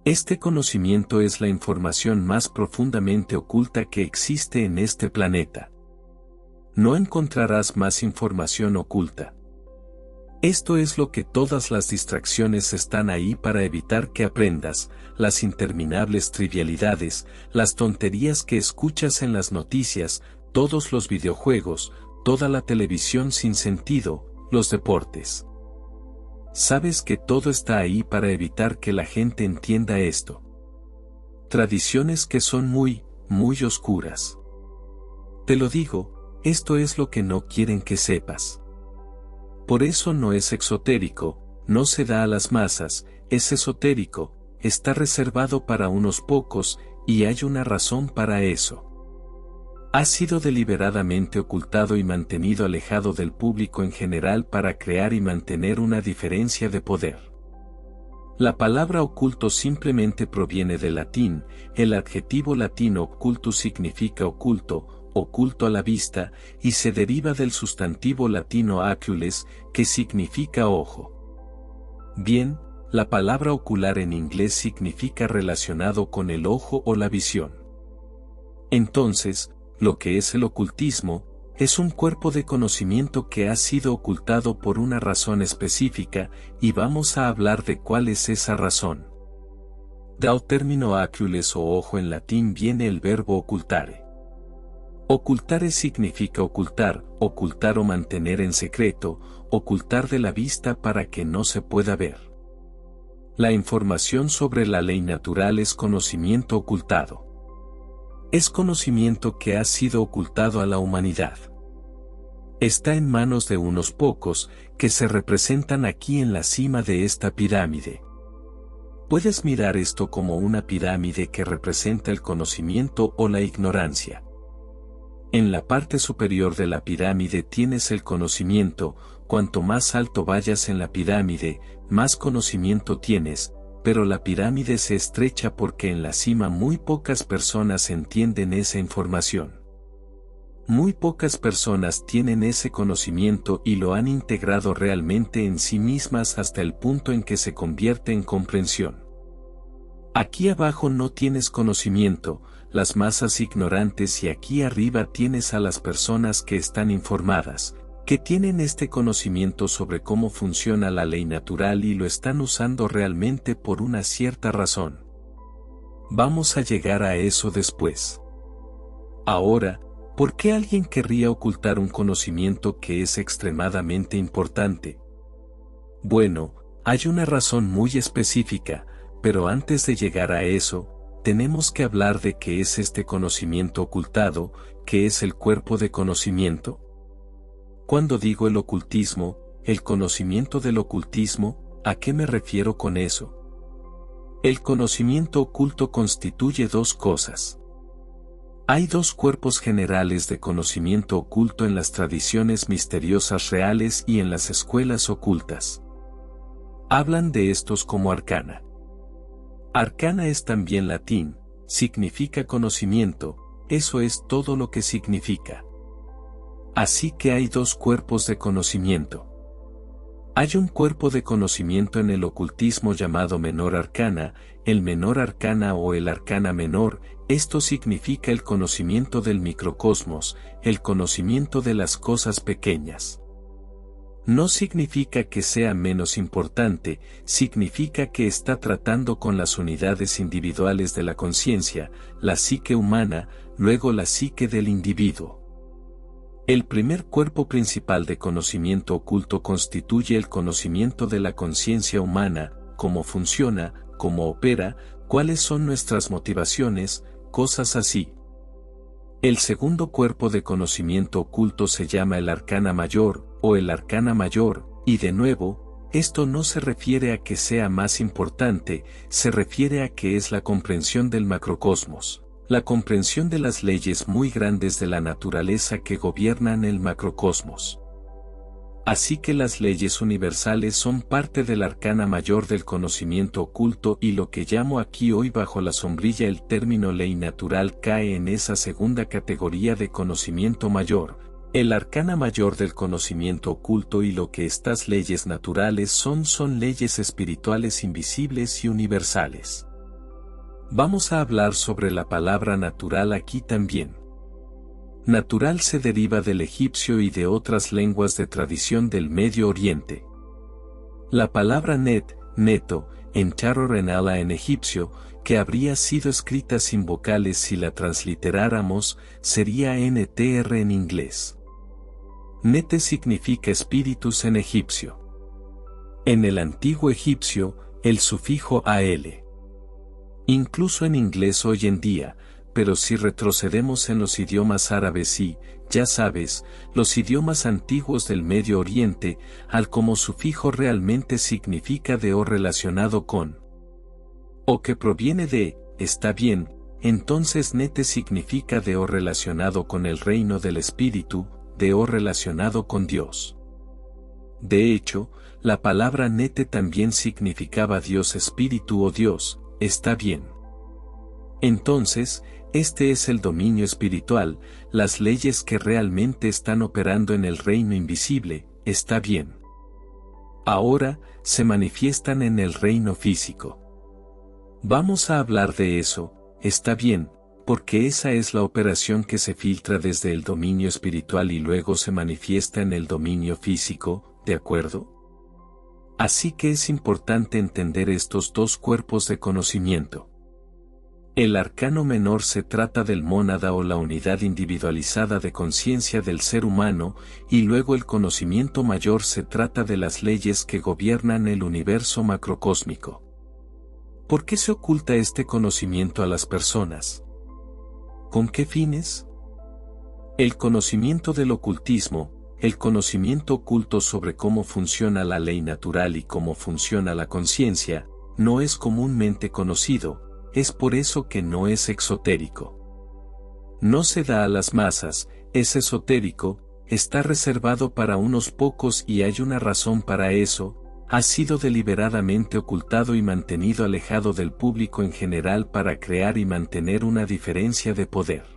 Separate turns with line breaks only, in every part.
Este conocimiento es la información más profundamente oculta que existe en este planeta. No encontrarás más información oculta. Esto es lo que todas las distracciones están ahí para evitar que aprendas, las interminables trivialidades, las tonterías que escuchas en las noticias, todos los videojuegos, toda la televisión sin sentido, los deportes. Sabes que todo está ahí para evitar que la gente entienda esto. Tradiciones que son muy oscuras. Te lo digo, esto es lo que no quieren que sepas. Por eso no es exotérico, no se da a las masas, es esotérico, está reservado para unos pocos, y hay una razón para eso. Ha sido deliberadamente ocultado y mantenido alejado del público en general para crear y mantener una diferencia de poder. La palabra oculto simplemente proviene del latín, el adjetivo latino occultus significa oculto, oculto a la vista, y se deriva del sustantivo latino oculis, que significa ojo. Bien, la palabra ocular en inglés significa relacionado con el ojo o la visión. Entonces, lo que es el ocultismo, es un cuerpo de conocimiento que ha sido ocultado por una razón específica, y vamos a hablar de cuál es esa razón. Del término oculis o ojo en latín viene el verbo ocultare. Ocultare significa ocultar, ocultar o mantener en secreto, ocultar de la vista para que no se pueda ver. La información sobre la ley natural es conocimiento ocultado. Es conocimiento que ha sido ocultado a la humanidad. Está en manos de unos pocos, que se representan aquí en la cima de esta pirámide. Puedes mirar esto como una pirámide que representa el conocimiento o la ignorancia. En la parte superior de la pirámide tienes el conocimiento, cuanto más alto vayas en la pirámide, más conocimiento tienes, pero la pirámide se estrecha porque en la cima muy pocas personas entienden esa información. Muy pocas personas tienen ese conocimiento y lo han integrado realmente en sí mismas hasta el punto en que se convierte en comprensión. Aquí abajo no tienes conocimiento, las masas ignorantes, y aquí arriba tienes a las personas que están informadas, que tienen este conocimiento sobre cómo funciona la ley natural y lo están usando realmente por una cierta razón. Vamos a llegar a eso después. Ahora, ¿por qué alguien querría ocultar un conocimiento que es extremadamente importante? Bueno, hay una razón muy específica, pero antes de llegar a eso, tenemos que hablar de qué es este conocimiento ocultado, qué es el cuerpo de conocimiento. Cuando digo el ocultismo, el conocimiento del ocultismo, ¿a qué me refiero con eso? El conocimiento oculto constituye dos cosas. Hay dos cuerpos generales de conocimiento oculto en las tradiciones misteriosas reales y en las escuelas ocultas. Hablan de estos como arcana. Arcana es también latín, significa conocimiento, eso es todo lo que significa. Así que hay dos cuerpos de conocimiento. Hay un cuerpo de conocimiento en el ocultismo llamado menor arcana, el menor arcana o el arcana menor, esto significa el conocimiento del microcosmos, el conocimiento de las cosas pequeñas. No significa que sea menos importante, significa que está tratando con las unidades individuales de la conciencia, la psique humana, luego la psique del individuo. El primer cuerpo principal de conocimiento oculto constituye el conocimiento de la conciencia humana, cómo funciona, cómo opera, cuáles son nuestras motivaciones, cosas así. El segundo cuerpo de conocimiento oculto se llama el arcana mayor, o el arcana mayor, y de nuevo, esto no se refiere a que sea más importante, se refiere a que es la comprensión del macrocosmos, la comprensión de las leyes muy grandes de la naturaleza que gobiernan el macrocosmos. Así que las leyes universales son parte del arcana mayor del conocimiento oculto y lo que llamo aquí hoy bajo la sombrilla el término ley natural cae en esa segunda categoría de conocimiento mayor, el arcana mayor del conocimiento oculto y lo que estas leyes naturales son leyes espirituales invisibles y universales. Vamos a hablar sobre la palabra natural aquí también. Natural se deriva del egipcio y de otras lenguas de tradición del Medio Oriente. La palabra neto, en Charro-Renala en egipcio, que habría sido escrita sin vocales si la transliteráramos, sería NTR en inglés. Nete significa espíritus en egipcio. En el antiguo egipcio, el sufijo al. Incluso en inglés hoy en día, pero si retrocedemos en los idiomas árabes y, ya sabes, los idiomas antiguos del Medio Oriente, al como sufijo realmente significa de o relacionado con. O que proviene de, está bien, entonces nete significa de o relacionado con el reino del espíritu, de o relacionado con Dios. De hecho, la palabra nete también significaba Dios espíritu o Dios, está bien. Entonces, este es el dominio espiritual, las leyes que realmente están operando en el reino invisible, está bien. Ahora, se manifiestan en el reino físico. Vamos a hablar de eso, está bien, porque esa es la operación que se filtra desde el dominio espiritual y luego se manifiesta en el dominio físico, ¿de acuerdo? Así que es importante entender estos dos cuerpos de conocimiento. El arcano menor se trata del mónada o la unidad individualizada de conciencia del ser humano, y luego el conocimiento mayor se trata de las leyes que gobiernan el universo macrocósmico. ¿Por qué se oculta este conocimiento a las personas? ¿Con qué fines? El conocimiento del ocultismo, el conocimiento oculto sobre cómo funciona la ley natural y cómo funciona la conciencia, no es comúnmente conocido, es por eso que no es exotérico. No se da a las masas, es esotérico, está reservado para unos pocos y hay una razón para eso, ha sido deliberadamente ocultado y mantenido alejado del público en general para crear y mantener una diferencia de poder.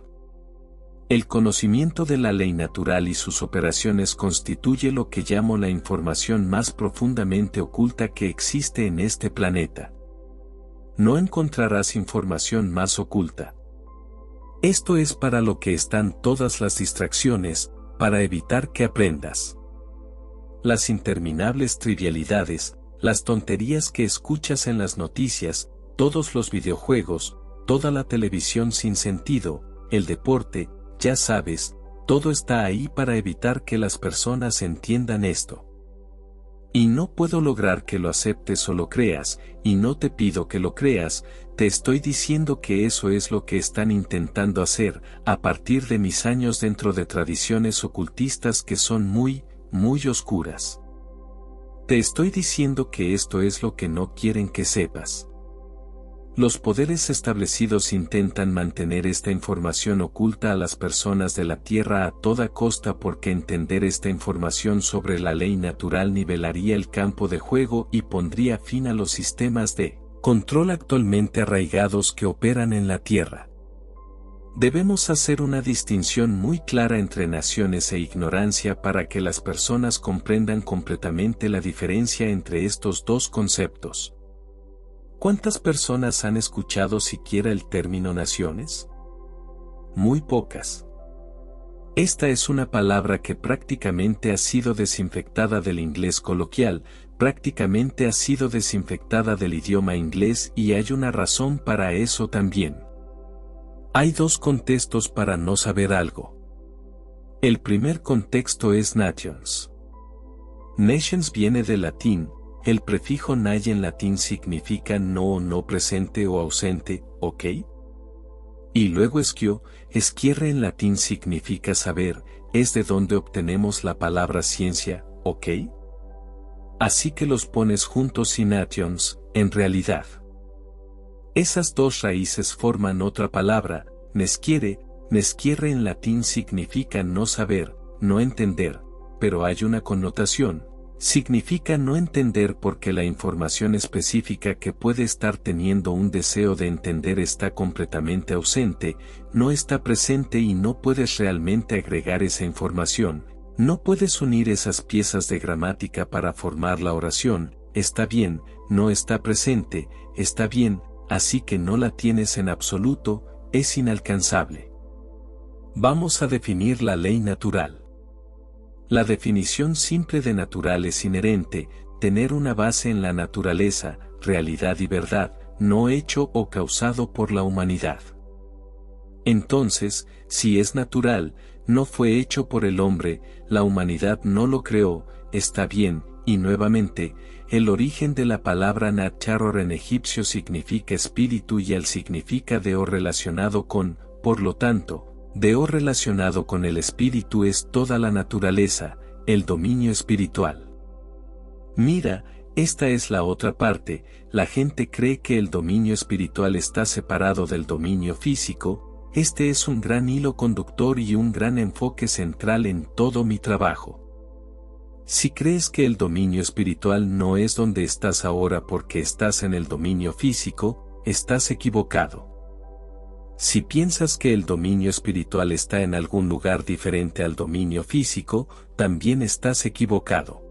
El conocimiento de la ley natural y sus operaciones constituye lo que llamo la información más profundamente oculta que existe en este planeta. No encontrarás información más oculta. Esto es para lo que están todas las distracciones, para evitar que aprendas. Las interminables trivialidades, las tonterías que escuchas en las noticias, todos los videojuegos, toda la televisión sin sentido, el deporte, ya sabes, todo está ahí para evitar que las personas entiendan esto. Y no puedo lograr que lo aceptes o lo creas, y no te pido que lo creas, te estoy diciendo que eso es lo que están intentando hacer, a partir de mis años dentro de tradiciones ocultistas que son muy oscuras. Te estoy diciendo que esto es lo que no quieren que sepas. Los poderes establecidos intentan mantener esta información oculta a las personas de la Tierra a toda costa porque entender esta información sobre la ley natural nivelaría el campo de juego y pondría fin a los sistemas de control actualmente arraigados que operan en la Tierra. Debemos hacer una distinción muy clara entre naciones e ignorancia para que las personas comprendan completamente la diferencia entre estos dos conceptos. ¿Cuántas personas han escuchado siquiera el término naciones? Muy pocas. Esta es una palabra que prácticamente ha sido desinfectada del inglés coloquial, prácticamente ha sido desinfectada del idioma inglés y hay una razón para eso también. Hay dos contextos para no saber algo. El primer contexto es nations. Nations viene del latín, el prefijo nay en latín significa no o no presente o ausente, ¿ok? Y luego esquierre en latín significa saber, es de donde obtenemos la palabra ciencia, ¿ok? Así que los pones juntos y nations, en realidad. Esas dos raíces forman otra palabra, nesquiere en latín significa no saber, no entender, pero hay una connotación, significa no entender porque la información específica que puede estar teniendo un deseo de entender está completamente ausente, no está presente y no puedes realmente agregar esa información, no puedes unir esas piezas de gramática para formar la oración, está bien, no está presente, está bien, así que no la tienes en absoluto, es inalcanzable. Vamos a definir la ley natural. La definición simple de natural es inherente, tener una base en la naturaleza, realidad y verdad, no hecho o causado por la humanidad. Entonces, si es natural, no fue hecho por el hombre, la humanidad no lo creó, está bien, y nuevamente, el origen de la palabra Natcharor en egipcio significa espíritu y al significa Deo relacionado con, por lo tanto, Deo relacionado con el espíritu es toda la naturaleza, el dominio espiritual. Mira, esta es la otra parte, la gente cree que el dominio espiritual está separado del dominio físico, este es un gran hilo conductor y un gran enfoque central en todo mi trabajo. Si crees que el dominio espiritual no es donde estás ahora porque estás en el dominio físico, estás equivocado. Si piensas que el dominio espiritual está en algún lugar diferente al dominio físico, también estás equivocado.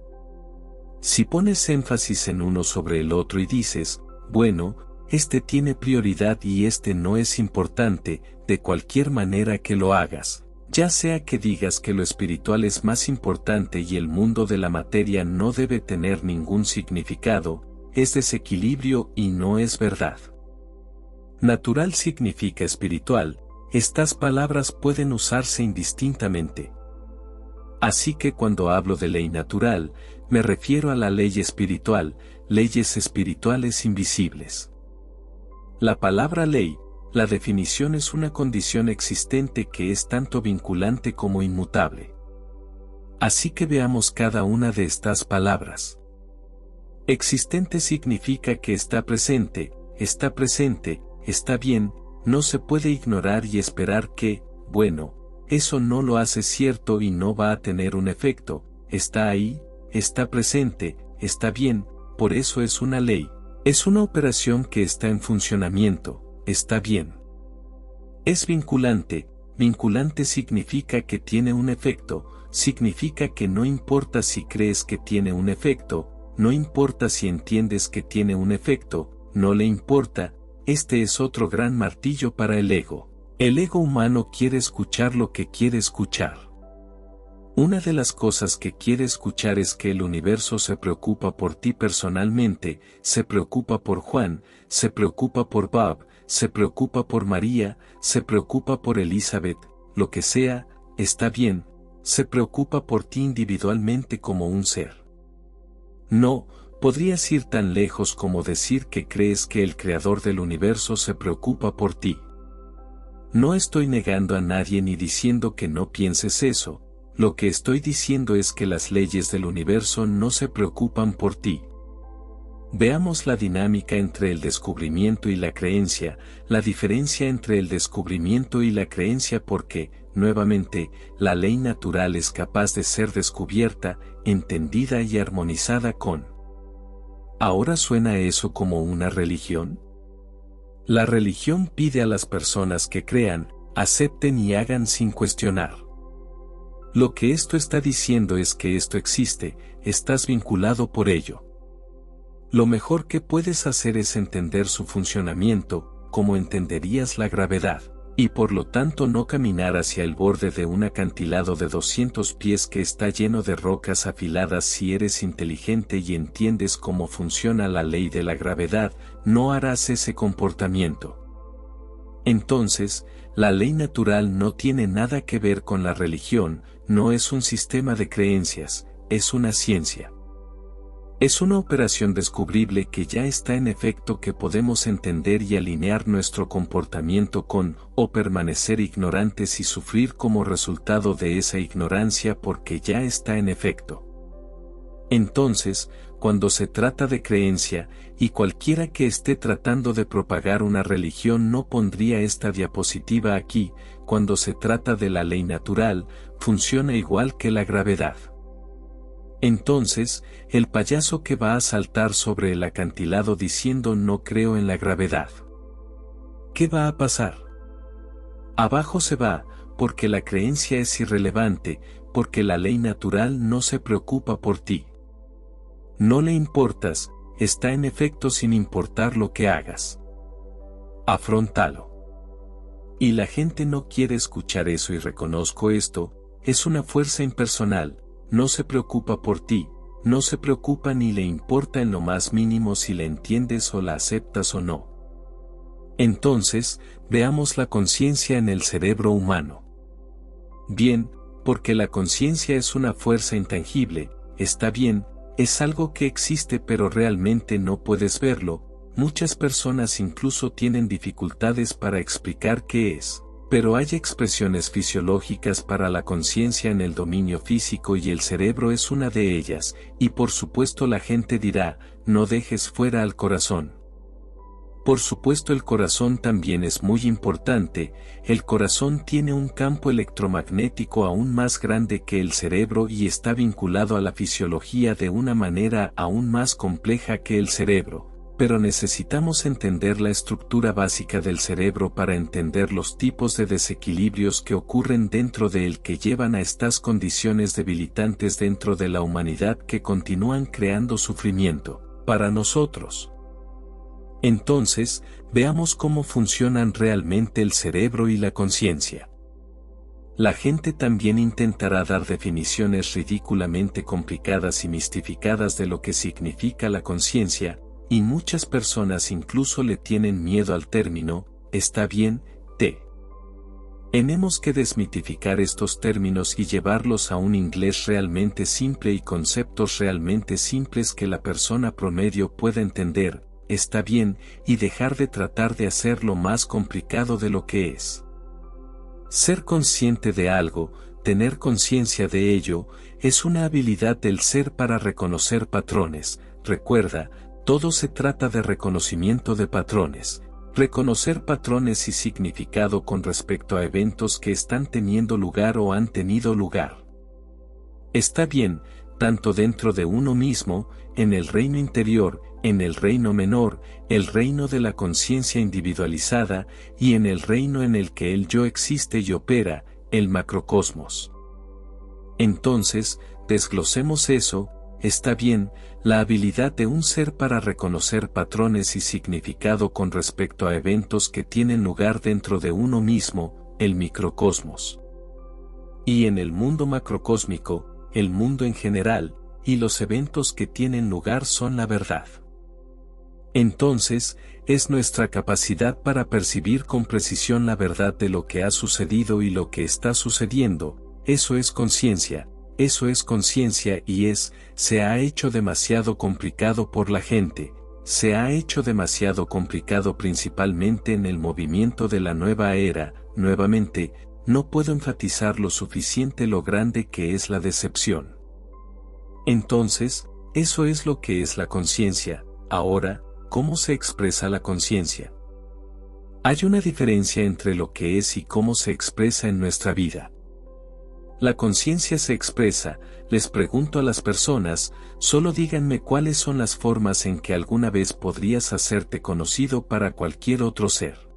Si pones énfasis en uno sobre el otro y dices, bueno, este tiene prioridad y este no es importante, de cualquier manera que lo hagas, ya sea que digas que lo espiritual es más importante y el mundo de la materia no debe tener ningún significado, es desequilibrio y no es verdad. Natural significa espiritual, estas palabras pueden usarse indistintamente. Así que cuando hablo de ley natural, me refiero a la ley espiritual, leyes espirituales invisibles. La palabra ley, la definición es una condición existente que es tanto vinculante como inmutable. Así que veamos cada una de estas palabras. Existente significa que está presente, está bien, no se puede ignorar y esperar que, bueno, eso no lo hace cierto y no va a tener un efecto, está ahí, está presente, está bien, por eso es una ley, es una operación que está en funcionamiento, está bien. Es vinculante, vinculante significa que tiene un efecto, significa que no importa si crees que tiene un efecto, no importa si entiendes que tiene un efecto, no le importa. Este es otro gran martillo para el ego. El ego humano quiere escuchar lo que quiere escuchar. Una de las cosas que quiere escuchar es que el universo se preocupa por ti personalmente, se preocupa por Juan, se preocupa por Bob, se preocupa por María, se preocupa por Elizabeth, lo que sea, está bien, se preocupa por ti individualmente como un ser. No, podrías ir tan lejos como decir que crees que el creador del universo se preocupa por ti. No estoy negando a nadie ni diciendo que no pienses eso, lo que estoy diciendo es que las leyes del universo no se preocupan por ti. Veamos la dinámica entre el descubrimiento y la creencia, la diferencia entre el descubrimiento y la creencia porque, nuevamente, la ley natural es capaz de ser descubierta, entendida y armonizada con. ¿Ahora suena eso como una religión? La religión pide a las personas que crean, acepten y hagan sin cuestionar. Lo que esto está diciendo es que esto existe, estás vinculado por ello. Lo mejor que puedes hacer es entender su funcionamiento, como entenderías la gravedad, y por lo tanto no caminar hacia el borde de un acantilado de 200 pies que está lleno de rocas afiladas. Si eres inteligente y entiendes cómo funciona la ley de la gravedad, no harás ese comportamiento. Entonces, la ley natural no tiene nada que ver con la religión, no es un sistema de creencias, es una ciencia. Es una operación descubrible que ya está en efecto que podemos entender y alinear nuestro comportamiento con, o permanecer ignorantes y sufrir como resultado de esa ignorancia porque ya está en efecto. Entonces, cuando se trata de creencia, y cualquiera que esté tratando de propagar una religión no pondría esta diapositiva aquí, cuando se trata de la ley natural, funciona igual que la gravedad. Entonces, el payaso que va a saltar sobre el acantilado diciendo no creo en la gravedad. ¿Qué va a pasar? Abajo se va, porque la creencia es irrelevante, porque la ley natural no se preocupa por ti. No le importas, está en efecto sin importar lo que hagas. Afróntalo. Y la gente no quiere escuchar eso y reconozco esto, es una fuerza impersonal, no se preocupa por ti, no se preocupa ni le importa en lo más mínimo si la entiendes o la aceptas o no. Entonces, veamos la conciencia en el cerebro humano. Bien, porque la conciencia es una fuerza intangible, está bien, es algo que existe pero realmente no puedes verlo, muchas personas incluso tienen dificultades para explicar qué es. Pero hay expresiones fisiológicas para la conciencia en el dominio físico y el cerebro es una de ellas, y por supuesto la gente dirá, no dejes fuera al corazón. Por supuesto el corazón también es muy importante, el corazón tiene un campo electromagnético aún más grande que el cerebro y está vinculado a la fisiología de una manera aún más compleja que el cerebro. Pero necesitamos entender la estructura básica del cerebro para entender los tipos de desequilibrios que ocurren dentro de él que llevan a estas condiciones debilitantes dentro de la humanidad que continúan creando sufrimiento para nosotros. Entonces, veamos cómo funcionan realmente el cerebro y la conciencia. La gente también intentará dar definiciones ridículamente complicadas y mistificadas de lo que significa la conciencia, y muchas personas incluso le tienen miedo al término, está bien, Tenemos que desmitificar estos términos y llevarlos a un inglés realmente simple y conceptos realmente simples que la persona promedio pueda entender, está bien, y dejar de tratar de hacerlo más complicado de lo que es. Ser consciente de algo, tener conciencia de ello, es una habilidad del ser para reconocer patrones, recuerda, todo se trata de reconocimiento de patrones, reconocer patrones y significado con respecto a eventos que están teniendo lugar o han tenido lugar. Está bien, tanto dentro de uno mismo, en el reino interior, en el reino menor, el reino de la conciencia individualizada, y en el reino en el que el yo existe y opera, el macrocosmos. Entonces, desglosemos eso. Está bien, la habilidad de un ser para reconocer patrones y significado con respecto a eventos que tienen lugar dentro de uno mismo, el microcosmos. Y en el mundo macrocósmico, el mundo en general, y los eventos que tienen lugar son la verdad. Entonces, es nuestra capacidad para percibir con precisión la verdad de lo que ha sucedido y lo que está sucediendo, eso es conciencia. Eso es conciencia y se ha hecho demasiado complicado por la gente, se ha hecho demasiado complicado principalmente en el movimiento de la nueva era, nuevamente, no puedo enfatizar lo suficiente lo grande que es la decepción. Entonces, eso es lo que es la conciencia. Ahora, ¿cómo se expresa la conciencia? Hay una diferencia entre lo que es y cómo se expresa en nuestra vida. La conciencia se expresa, les pregunto a las personas, solo díganme cuáles son las formas en que alguna vez podrías hacerte conocido para cualquier otro ser.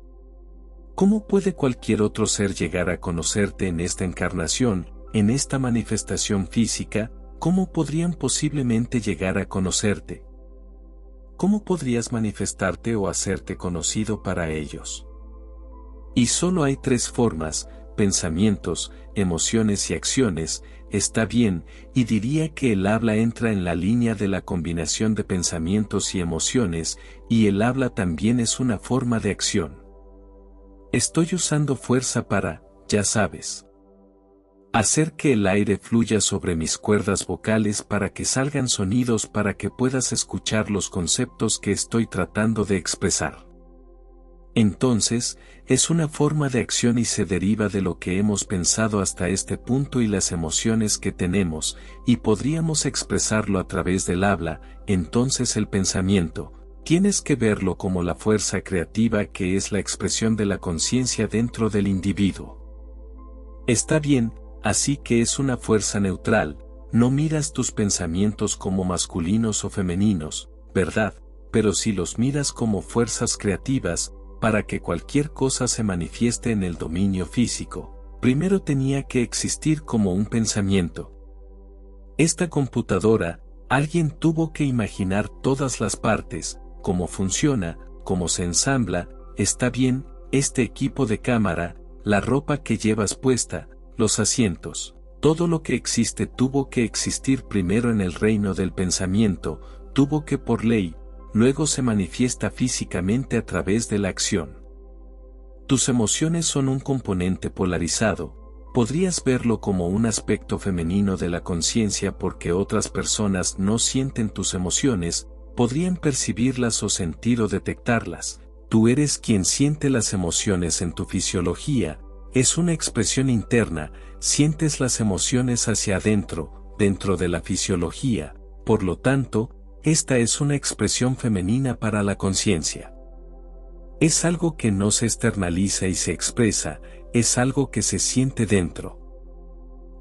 ¿Cómo puede cualquier otro ser llegar a conocerte en esta encarnación, en esta manifestación física? ¿Cómo podrían posiblemente llegar a conocerte? ¿Cómo podrías manifestarte o hacerte conocido para ellos? Y solo hay tres formas: pensamientos, emociones y acciones. Está bien, y diría que el habla entra en la línea de la combinación de pensamientos y emociones, y el habla también es una forma de acción. Estoy usando fuerza para, ya sabes, hacer que el aire fluya sobre mis cuerdas vocales para que salgan sonidos para que puedas escuchar los conceptos que estoy tratando de expresar. Entonces, es una forma de acción y se deriva de lo que hemos pensado hasta este punto y las emociones que tenemos, y podríamos expresarlo a través del habla. Entonces el pensamiento, tienes que verlo como la fuerza creativa que es la expresión de la conciencia dentro del individuo. Está bien, así que es una fuerza neutral, no miras tus pensamientos como masculinos o femeninos, ¿verdad? Pero si los miras como fuerzas creativas, para que cualquier cosa se manifieste en el dominio físico, primero tenía que existir como un pensamiento. Esta computadora, alguien tuvo que imaginar todas las partes, cómo funciona, cómo se ensambla, está bien, este equipo de cámara, la ropa que llevas puesta, los asientos, todo lo que existe tuvo que existir primero en el reino del pensamiento, tuvo que por ley, luego se manifiesta físicamente a través de la acción. Tus emociones son un componente polarizado, podrías verlo como un aspecto femenino de la conciencia porque otras personas no sienten tus emociones, podrían percibirlas o sentir o detectarlas. Tú eres quien siente las emociones en tu fisiología, es una expresión interna, sientes las emociones hacia adentro, dentro de la fisiología, por lo tanto, esta es una expresión femenina para la conciencia. Es algo que no se externaliza y se expresa, es algo que se siente dentro.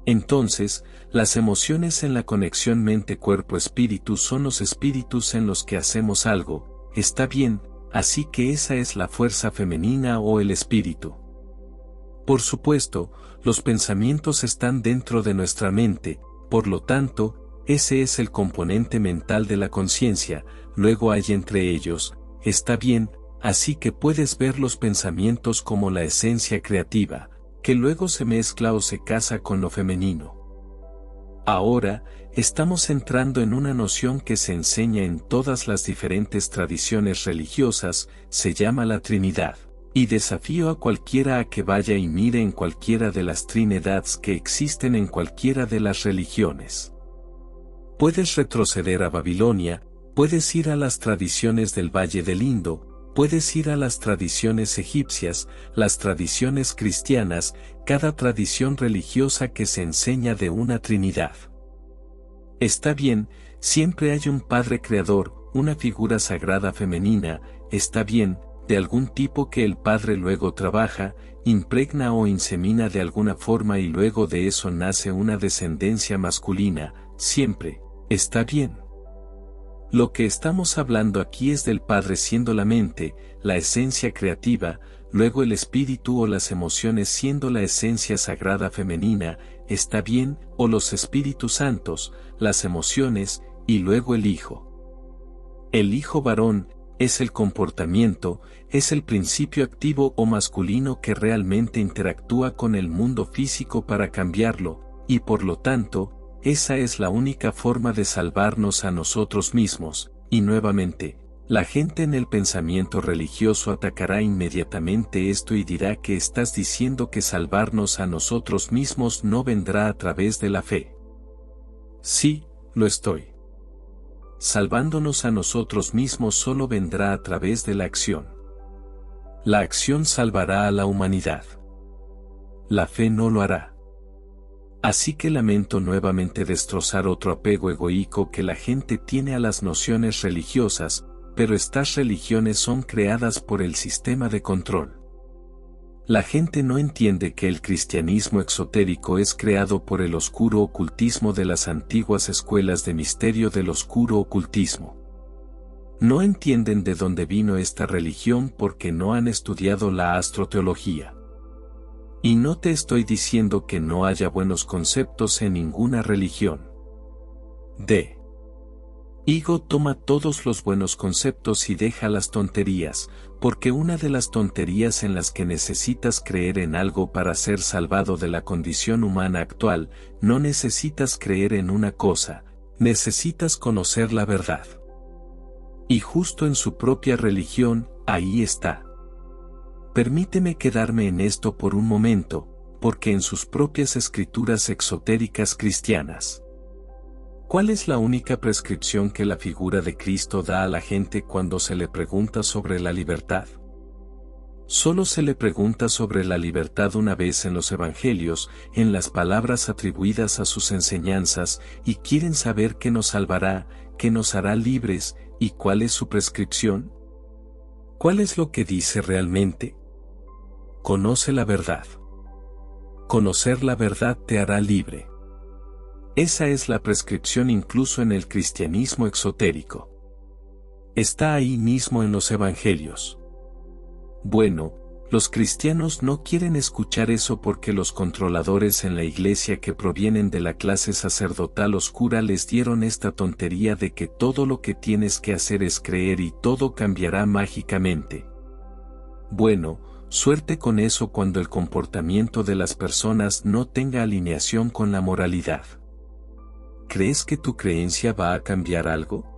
Entonces, las emociones en la conexión mente-cuerpo-espíritu son los espíritus en los que hacemos algo, está bien, así que esa es la fuerza femenina o el espíritu. Por supuesto, los pensamientos están dentro de nuestra mente, por lo tanto, ese es el componente mental de la conciencia, luego hay entre ellos, está bien, así que puedes ver los pensamientos como la esencia creativa, que luego se mezcla o se casa con lo femenino. Ahora, estamos entrando en una noción que se enseña en todas las diferentes tradiciones religiosas, se llama la Trinidad. Y desafío a cualquiera a que vaya y mire en cualquiera de las trinidades que existen en cualquiera de las religiones. Puedes retroceder a Babilonia, puedes ir a las tradiciones del Valle del Indo, puedes ir a las tradiciones egipcias, las tradiciones cristianas, cada tradición religiosa que se enseña de una Trinidad. Está bien, siempre hay un Padre Creador, una figura sagrada femenina, está bien, de algún tipo que el Padre luego trabaja, impregna o insemina de alguna forma y luego de eso nace una descendencia masculina, siempre, está bien. Lo que estamos hablando aquí es del Padre siendo la mente, la esencia creativa, luego el espíritu o las emociones siendo la esencia sagrada femenina, está bien, o los espíritus santos, las emociones, y luego el Hijo. El Hijo varón, es el comportamiento, es el principio activo o masculino que realmente interactúa con el mundo físico para cambiarlo, y por lo tanto, esa es la única forma de salvarnos a nosotros mismos, y nuevamente, la gente en el pensamiento religioso atacará inmediatamente esto y dirá que estás diciendo que salvarnos a nosotros mismos no vendrá a través de la fe. Sí, lo estoy. Salvándonos a nosotros mismos solo vendrá a través de la acción. La acción salvará a la humanidad. La fe no lo hará. Así que lamento nuevamente destrozar otro apego egoíco que la gente tiene a las nociones religiosas, pero estas religiones son creadas por el sistema de control. La gente no entiende que el cristianismo exotérico es creado por el oscuro ocultismo de las antiguas escuelas de misterio del oscuro ocultismo. No entienden de dónde vino esta religión porque no han estudiado la astroteología. Y no te estoy diciendo que no haya buenos conceptos en ninguna religión. Higo toma todos los buenos conceptos y deja las tonterías, porque una de las tonterías en las que necesitas creer en algo para ser salvado de la condición humana actual, no necesitas creer en una cosa, necesitas conocer la verdad. Y justo en su propia religión, ahí está. Permíteme quedarme en esto por un momento, porque en sus propias escrituras exotéricas cristianas. ¿Cuál es la única prescripción que la figura de Cristo da a la gente cuando se le pregunta sobre la libertad? Solo se le pregunta sobre la libertad una vez en los evangelios, en las palabras atribuidas a sus enseñanzas, y quieren saber qué nos salvará, qué nos hará libres, y cuál es su prescripción. ¿Cuál es lo que dice realmente? Conoce la verdad. Conocer la verdad te hará libre. Esa es la prescripción incluso en el cristianismo exotérico. Está ahí mismo en los evangelios. Bueno, los cristianos no quieren escuchar eso porque los controladores en la iglesia que provienen de la clase sacerdotal oscura les dieron esta tontería de que todo lo que tienes que hacer es creer y todo cambiará mágicamente. Bueno, suerte con eso cuando el comportamiento de las personas no tenga alineación con la moralidad. ¿Crees que tu creencia va a cambiar algo?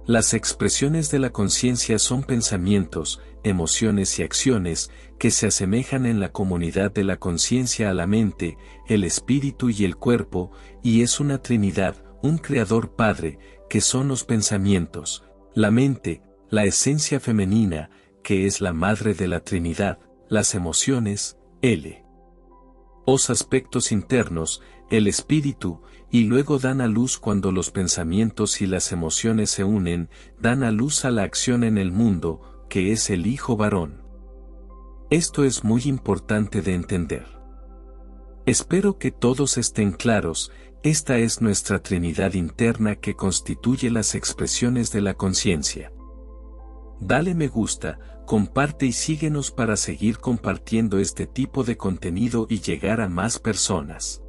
Las expresiones de la conciencia son pensamientos, emociones y acciones que se asemejan en la comunidad de la conciencia a la mente, el espíritu y el cuerpo, y es una trinidad, un creador padre, que son los pensamientos, la mente, la esencia femenina, que es la madre de la trinidad, las emociones, los aspectos internos, el espíritu, y luego dan a luz cuando los pensamientos y las emociones se unen, dan a luz a la acción en el mundo, que es el hijo varón. Esto es muy importante de entender. Espero que todos estén claros, esta es nuestra Trinidad interna que constituye las expresiones de la conciencia. Dale me gusta, comparte y síguenos para seguir compartiendo este tipo de contenido y llegar a más personas.